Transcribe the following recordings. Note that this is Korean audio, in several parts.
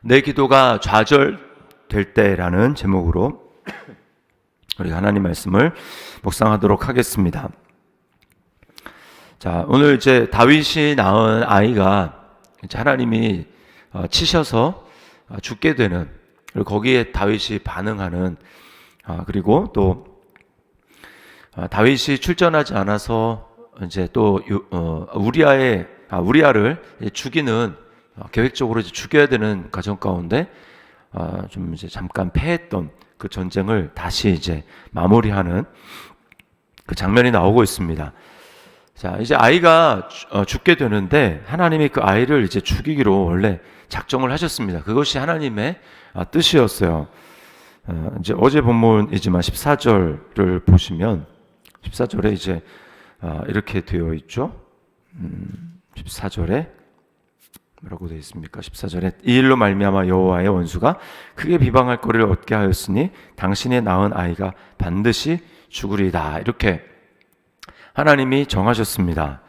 내 기도가 좌절될 때라는 제목으로 우리 하나님 말씀을 묵상하도록 하겠습니다. 자, 오늘 이제 다윗이 낳은 아이가 이제 하나님이 치셔서 죽게 되는, 그리고 거기에 다윗이 반응하는, 그리고 또 다윗이 출전하지 않아서 이제 또 우리아를 죽이는, 계획적으로 이제 죽여야 되는 과정 가운데 좀 이제 잠깐 패했던 그 전쟁을 다시 이제 마무리하는 그 장면이 나오고 있습니다. 자, 이제 아이가 죽게 되는데 하나님이 그 아이를 이제 죽이기로 원래 작정을 하셨습니다. 그것이 하나님의 뜻이었어요. 이제 어제 본문이지만 14절을 보시면 14절에 이제 이렇게 되어 있죠. 14절에 뭐라고 되어 있습니까? 14절에 이 일로 말미암아 여호와의 원수가 크게 비방할 거리를 얻게 하였으니 당신의 낳은 아이가 반드시 죽으리다. 이렇게 하나님이 정하셨습니다.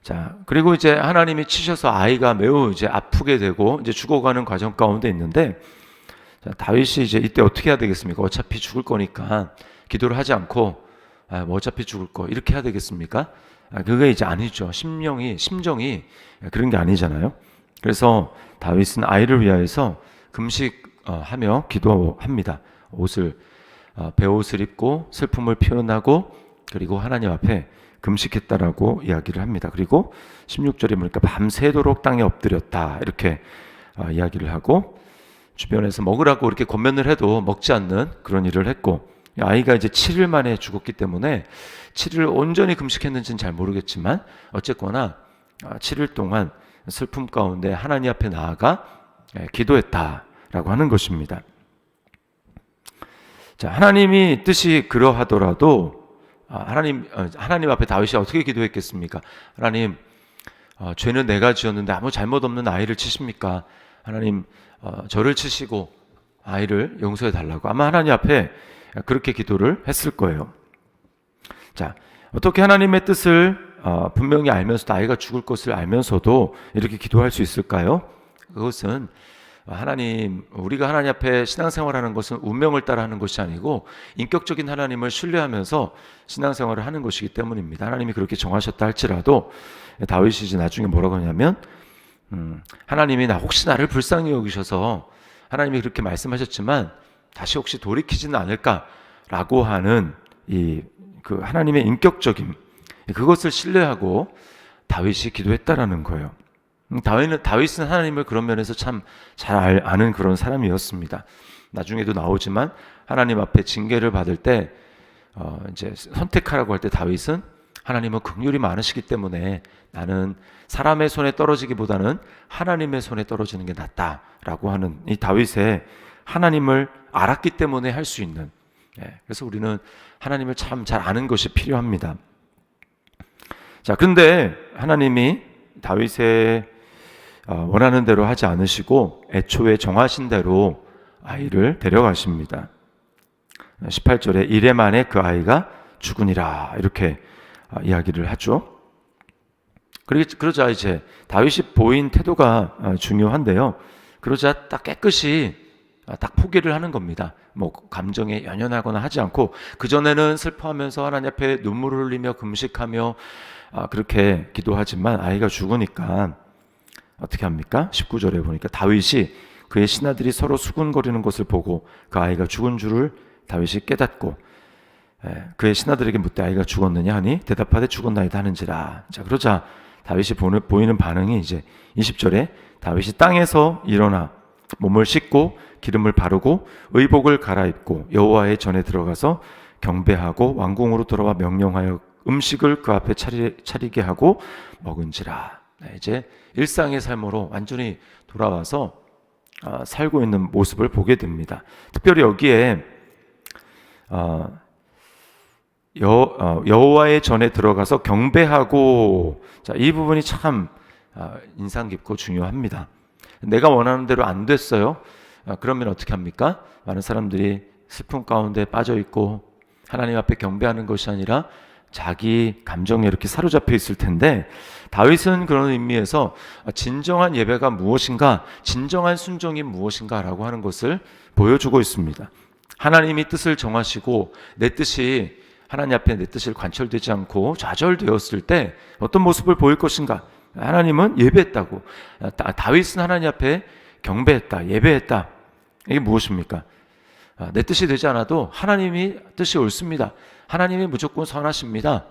자, 그리고 이제 하나님이 치셔서 아이가 매우 이제 아프게 되고 이제 죽어가는 과정 가운데 있는데, 자, 다윗이 이제 이때 어떻게 해야 되겠습니까? 어차피 죽을 거니까 기도를 하지 않고 뭐 어차피 죽을 거 이렇게 해야 되겠습니까? 그게 이제 아니죠. 심정이 그런 게 아니잖아요. 그래서 다윗은 아이를 위하여서 금식하며 기도합니다. 베옷을 입고 슬픔을 표현하고 그리고 하나님 앞에 금식했다라고 이야기를 합니다. 그리고 16절에 보니까 밤새도록 땅에 엎드렸다 이렇게 이야기를 하고, 주변에서 먹으라고 이렇게 권면을 해도 먹지 않는 그런 일을 했고, 아이가 이제 7일 만에 죽었기 때문에 7일 온전히 금식했는지는 잘 모르겠지만 어쨌거나 7일 동안 슬픔 가운데 하나님 앞에 나아가 기도했다라고 하는 것입니다. 자, 하나님이 뜻이 그러하더라도 하나님 앞에 다윗이 어떻게 기도했겠습니까? 하나님, 죄는 내가 지었는데 아무 잘못 없는 아이를 치십니까? 하나님, 저를 치시고 아이를 용서해 달라고 아마 하나님 앞에 그렇게 기도를 했을 거예요. 자, 어떻게 하나님의 뜻을 분명히 알면서도, 아이가 죽을 것을 알면서도 이렇게 기도할 수 있을까요? 그것은 우리가 하나님 앞에 신앙생활하는 것은 운명을 따라 하는 것이 아니고 인격적인 하나님을 신뢰하면서 신앙생활을 하는 것이기 때문입니다. 하나님이 그렇게 정하셨다 할지라도 다윗이 이제 나중에 뭐라고 하냐면 하나님이 혹시 나를 불쌍히 여기셔서 하나님이 그렇게 말씀하셨지만 다시 혹시 돌이키지는 않을까라고 하는 그 하나님의 인격적인 그것을 신뢰하고 다윗이 기도했다라는 거예요. 다윗은 하나님을 그런 면에서 참 잘 아는 그런 사람이었습니다. 나중에도 나오지만 하나님 앞에 징계를 받을 때 이제 선택하라고 할 때 다윗은 하나님은 긍휼이 많으시기 때문에 나는 사람의 손에 떨어지기보다는 하나님의 손에 떨어지는 게 낫다라고 하는 이 다윗의 하나님을 알았기 때문에 할 수 있는, 그래서 우리는 하나님을 참 잘 아는 것이 필요합니다. 자, 그런데 하나님이 다윗의 원하는 대로 하지 않으시고 애초에 정하신 대로 아이를 데려가십니다. 18절에 이래 만에 그 아이가 죽으니라 이렇게 이야기를 하죠. 그러자 이제 다윗이 보인 태도가 중요한데요. 그러자 딱 깨끗이 딱 포기를 하는 겁니다. 뭐 감정에 연연하거나 하지 않고, 그전에는 슬퍼하면서 하나님 앞에 눈물을 흘리며 금식하며 그렇게 기도하지만 아이가 죽으니까 어떻게 합니까? 19절에 보니까 다윗이 그의 신하들이 서로 수군거리는 것을 보고 그 아이가 죽은 줄을 다윗이 깨닫고 그의 신하들에게 묻되 아이가 죽었느냐 하니 대답하되 죽었나이다 하는지라. 자, 그러자 다윗이 보이는 반응이 이제 20절에 다윗이 땅에서 일어나 몸을 씻고 기름을 바르고 의복을 갈아입고 여호와의 전에 들어가서 경배하고 왕궁으로 돌아와 명령하여 음식을 그 앞에 차리게 하고 먹은지라. 이제 일상의 삶으로 완전히 돌아와서 살고 있는 모습을 보게 됩니다. 특별히 여기에 여호와의 전에 들어가서 경배하고, 자, 이 부분이 참 인상 깊고 중요합니다. 내가 원하는 대로 안 됐어요. 그러면 어떻게 합니까? 많은 사람들이 슬픔 가운데 빠져 있고 하나님 앞에 경배하는 것이 아니라 자기 감정에 이렇게 사로잡혀 있을 텐데, 다윗은 그런 의미에서 진정한 예배가 무엇인가, 진정한 순종이 무엇인가라고 하는 것을 보여주고 있습니다. 하나님이 뜻을 정하시고 내 뜻이 하나님 앞에 내 뜻이 관철되지 않고 좌절되었을 때 어떤 모습을 보일 것인가? 하나님은 예배했다고. 다윗은 하나님 앞에 경배했다, 예배했다. 이게 무엇입니까? 내 뜻이 되지 않아도 하나님이 뜻이 옳습니다. 하나님이 무조건 선하십니다.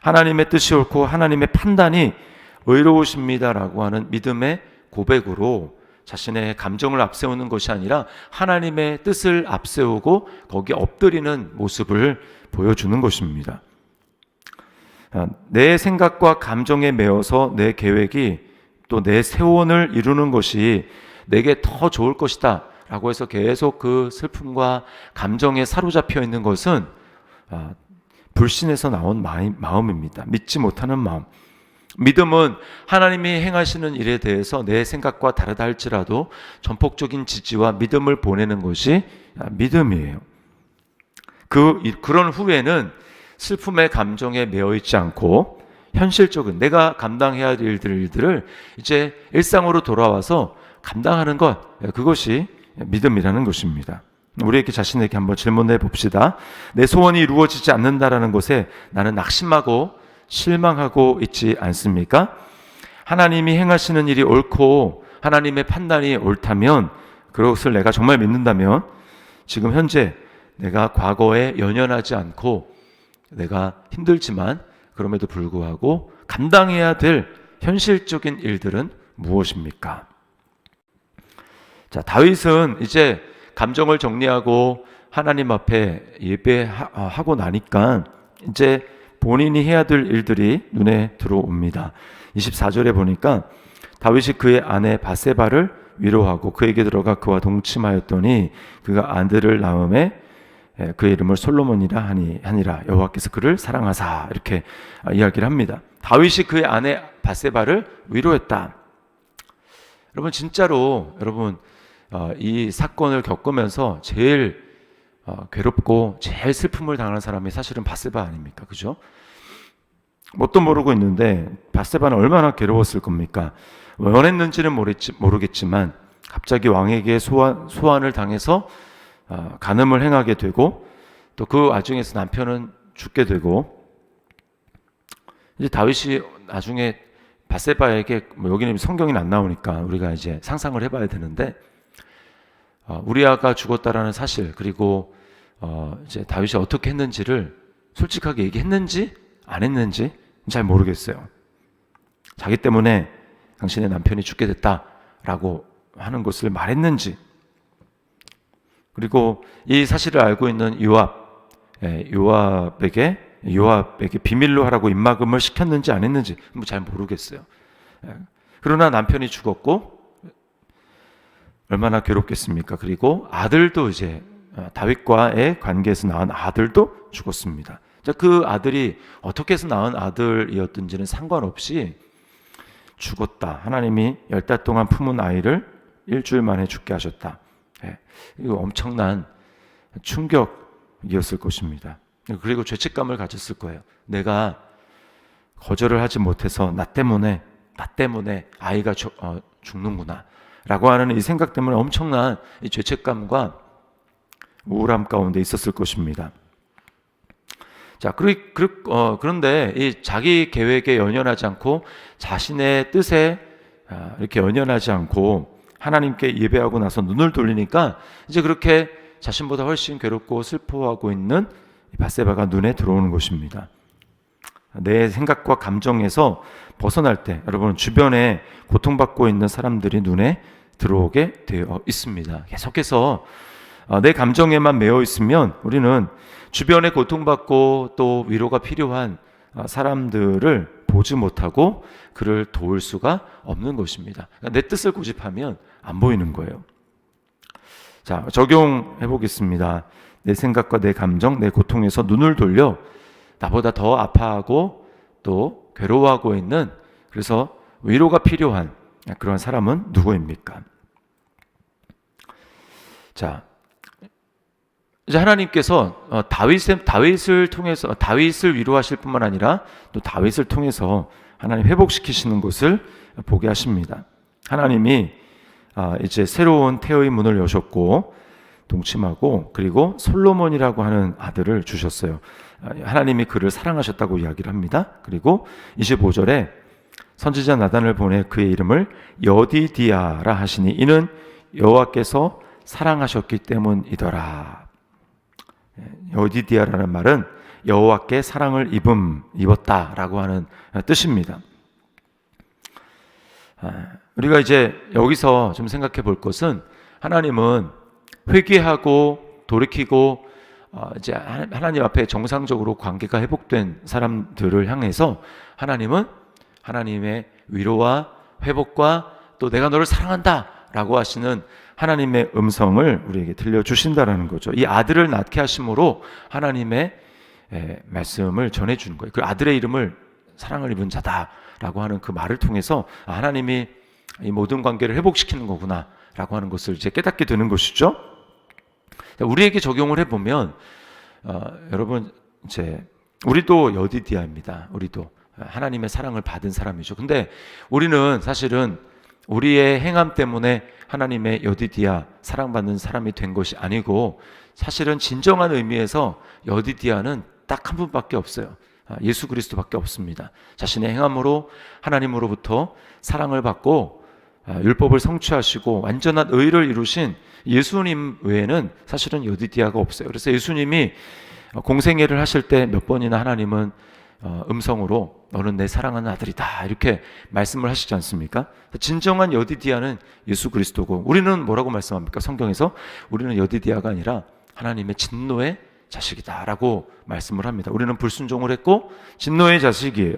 하나님의 뜻이 옳고 하나님의 판단이 의로우십니다라고 하는 믿음의 고백으로 자신의 감정을 앞세우는 것이 아니라 하나님의 뜻을 앞세우고 거기에 엎드리는 모습을 보여주는 것입니다. 내 생각과 감정에 매여서 내 계획이 또 내 세원을 이루는 것이 내게 더 좋을 것이다 라고 해서 계속 그 슬픔과 감정에 사로잡혀 있는 것은 불신에서 나온 마음입니다. 믿지 못하는 마음. 믿음은 하나님이 행하시는 일에 대해서 내 생각과 다르다 할지라도 전폭적인 지지와 믿음을 보내는 것이 믿음이에요. 그런 후에는 슬픔의 감정에 매여 있지 않고 현실적인 내가 감당해야 할 일들을 이제 일상으로 돌아와서 감당하는 것, 그것이 믿음이라는 것입니다. 우리에게 자신에게 한번 질문해 봅시다. 내 소원이 이루어지지 않는다라는 것에 나는 낙심하고 실망하고 있지 않습니까? 하나님이 행하시는 일이 옳고 하나님의 판단이 옳다면, 그것을 내가 정말 믿는다면 지금 현재 내가 과거에 연연하지 않고 내가 힘들지만 그럼에도 불구하고 감당해야 될 현실적인 일들은 무엇입니까? 자, 다윗은 이제 감정을 정리하고 하나님 앞에 예배하고 나니까 이제 본인이 해야 될 일들이 눈에 들어옵니다. 24절에 보니까 다윗이 그의 아내 바세바를 위로하고 그에게 들어가 그와 동침하였더니 그가 아들을 낳음에 그의 이름을 솔로몬이라 하니라. 여호와께서 그를 사랑하사. 이렇게 이야기를 합니다. 다윗이 그의 아내 바세바를 위로했다. 여러분, 진짜로 여러분 이 사건을 겪으면서 제일 괴롭고 제일 슬픔을 당하는 사람이 사실은 바세바 아닙니까? 그죠? 뭣도 모르고 있는데 바세바는 얼마나 괴로웠을 겁니까? 원했는지는 모르겠지만 갑자기 왕에게 소환을 당해서 간음을 행하게 되고 또 그 와중에서 남편은 죽게 되고, 이제 다윗이 나중에 바세바에게 여기는 성경이 안 나오니까 우리가 이제 상상을 해봐야 되는데, 우리아가 죽었다라는 사실, 그리고 이제 다윗이 어떻게 했는지를 솔직하게 얘기했는지 안 했는지 잘 모르겠어요. 자기 때문에 당신의 남편이 죽게 됐다라고 하는 것을 말했는지, 그리고 이 사실을 알고 있는 요압에게 비밀로 하라고 입막음을 시켰는지 안 했는지 잘 모르겠어요. 그러나 남편이 죽었고 얼마나 괴롭겠습니까? 그리고 아들도 이제 다윗과의 관계에서 낳은 아들도 죽었습니다. 그 아들이 어떻게 해서 낳은 아들이었든지는 상관없이 죽었다. 하나님이 10달 동안 품은 아이를 일주일 만에 죽게 하셨다. 이거 엄청난 충격이었을 것입니다. 그리고 죄책감을 가졌을 거예요. 내가 거절을 하지 못해서 나 때문에 아이가 죽는구나 라고 하는 이 생각 때문에 엄청난 이 죄책감과 우울함 가운데 있었을 것입니다. 자, 그런데 이 자기 계획에 연연하지 않고 자신의 뜻에 이렇게 연연하지 않고 하나님께 예배하고 나서 눈을 돌리니까 이제 그렇게 자신보다 훨씬 괴롭고 슬퍼하고 있는 바세바가 눈에 들어오는 것입니다. 내 생각과 감정에서 벗어날 때 여러분 주변에 고통받고 있는 사람들이 눈에 들어오게 되어 있습니다. 계속해서 내 감정에만 매여 있으면 우리는 주변에 고통받고 또 위로가 필요한 사람들을 보지 못하고 그를 도울 수가 없는 것입니다. 내 뜻을 고집하면 안 보이는 거예요. 자, 적용해 보겠습니다. 내 생각과 내 감정, 내 고통에서 눈을 돌려 나보다 더 아파하고 또 괴로워하고 있는, 그래서 위로가 필요한 그런 사람은 누구입니까? 자, 이제 하나님께서 다윗을 통해서 다윗을 위로하실 뿐만 아니라 또 다윗을 통해서 하나님 회복시키시는 것을 보게 하십니다. 하나님이 이제 새로운 태의 문을 여셨고 동침하고 그리고 솔로몬이라고 하는 아들을 주셨어요. 하나님이 그를 사랑하셨다고 이야기를 합니다. 그리고 25절에 선지자 나단을 보내 그의 이름을 여디디아라 하시니 이는 여호와께서 사랑하셨기 때문이더라. 여디디아라는 말은 여호와께 사랑을 입었다라고 하는 뜻입니다. 우리가 이제 여기서 좀 생각해 볼 것은 하나님은 회개하고 돌이키고 이제 하나님 앞에 정상적으로 관계가 회복된 사람들을 향해서 하나님은 하나님의 위로와 회복과 또 내가 너를 사랑한다 라고 하시는 하나님의 음성을 우리에게 들려주신다라는 거죠. 이 아들을 낳게 하심으로 하나님의 말씀을 전해주는 거예요. 그 아들의 이름을 사랑을 입은 자다라고 하는 그 말을 통해서 하나님이 이 모든 관계를 회복시키는 거구나 라고 하는 것을 이제 깨닫게 되는 것이죠. 우리에게 적용을 해보면 여러분 이제 우리도 여디디아입니다. 우리도 하나님의 사랑을 받은 사람이죠. 근데 우리는 사실은 우리의 행함 때문에 하나님의 여디디아 사랑받는 사람이 된 것이 아니고 사실은 진정한 의미에서 여디디아는 딱 한 분밖에 없어요. 예수 그리스도밖에 없습니다. 자신의 행함으로 하나님으로부터 사랑을 받고 율법을 성취하시고 완전한 의를 이루신 예수님 외에는 사실은 여디디아가 없어요. 그래서 예수님이 공생애를 하실 때 몇 번이나 하나님은 음성으로 너는 내 사랑하는 아들이다 이렇게 말씀을 하시지 않습니까? 진정한 여디디아는 예수 그리스도고 우리는 뭐라고 말씀합니까? 성경에서 우리는 여디디아가 아니라 하나님의 진노의 자식이다 라고 말씀을 합니다. 우리는 불순종을 했고 진노의 자식이에요.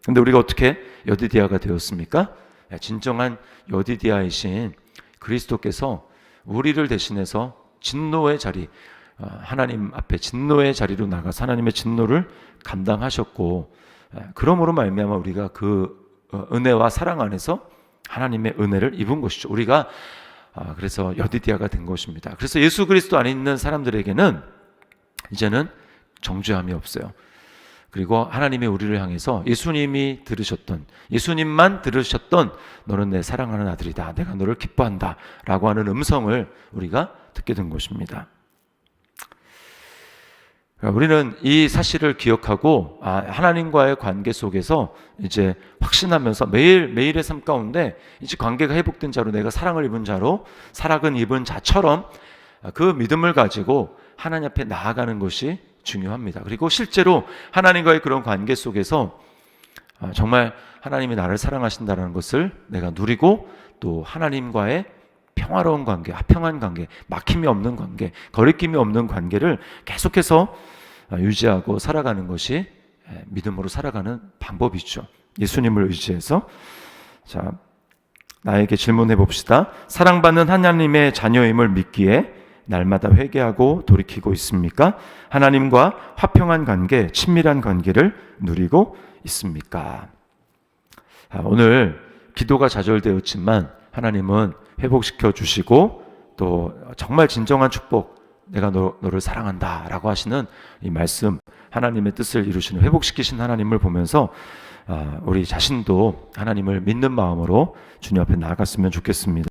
근데 우리가 어떻게 여디디아가 되었습니까? 진정한 여디디아이신 그리스도께서 우리를 대신해서 진노의 자리, 하나님 앞에 진노의 자리로 나가서 하나님의 진노를 감당하셨고 그러므로 말미암아 우리가 그 은혜와 사랑 안에서 하나님의 은혜를 입은 것이죠. 우리가 그래서 여디디아가 된 것입니다. 그래서 예수 그리스도 안에 있는 사람들에게는 이제는 정죄함이 없어요. 그리고 하나님이 우리를 향해서 예수님만 들으셨던 너는 내 사랑하는 아들이다. 내가 너를 기뻐한다. 라고 하는 음성을 우리가 듣게 된 것입니다. 우리는 이 사실을 기억하고 하나님과의 관계 속에서 이제 확신하면서 매일의 삶 가운데 이제 관계가 회복된 자로 내가 사랑을 입은 자로 사랑을 입은 자처럼 그 믿음을 가지고 하나님 앞에 나아가는 것이 중요합니다. 그리고 실제로 하나님과의 그런 관계 속에서 정말 하나님이 나를 사랑하신다는 것을 내가 누리고 또 하나님과의 평화로운 관계, 화평한 관계, 막힘이 없는 관계, 거리낌이 없는 관계를 계속해서 유지하고 살아가는 것이 믿음으로 살아가는 방법이죠. 예수님을 의지해서. 자, 나에게 질문해 봅시다. 사랑받는 하나님의 자녀임을 믿기에 날마다 회개하고 돌이키고 있습니까? 하나님과 화평한 관계, 친밀한 관계를 누리고 있습니까? 오늘 기도가 좌절되었지만 하나님은 회복시켜 주시고 또 정말 진정한 축복, 내가 너를 사랑한다 라고 하시는 이 말씀, 하나님의 뜻을 이루시는 회복시키신 하나님을 보면서 우리 자신도 하나님을 믿는 마음으로 주님 앞에 나아갔으면 좋겠습니다.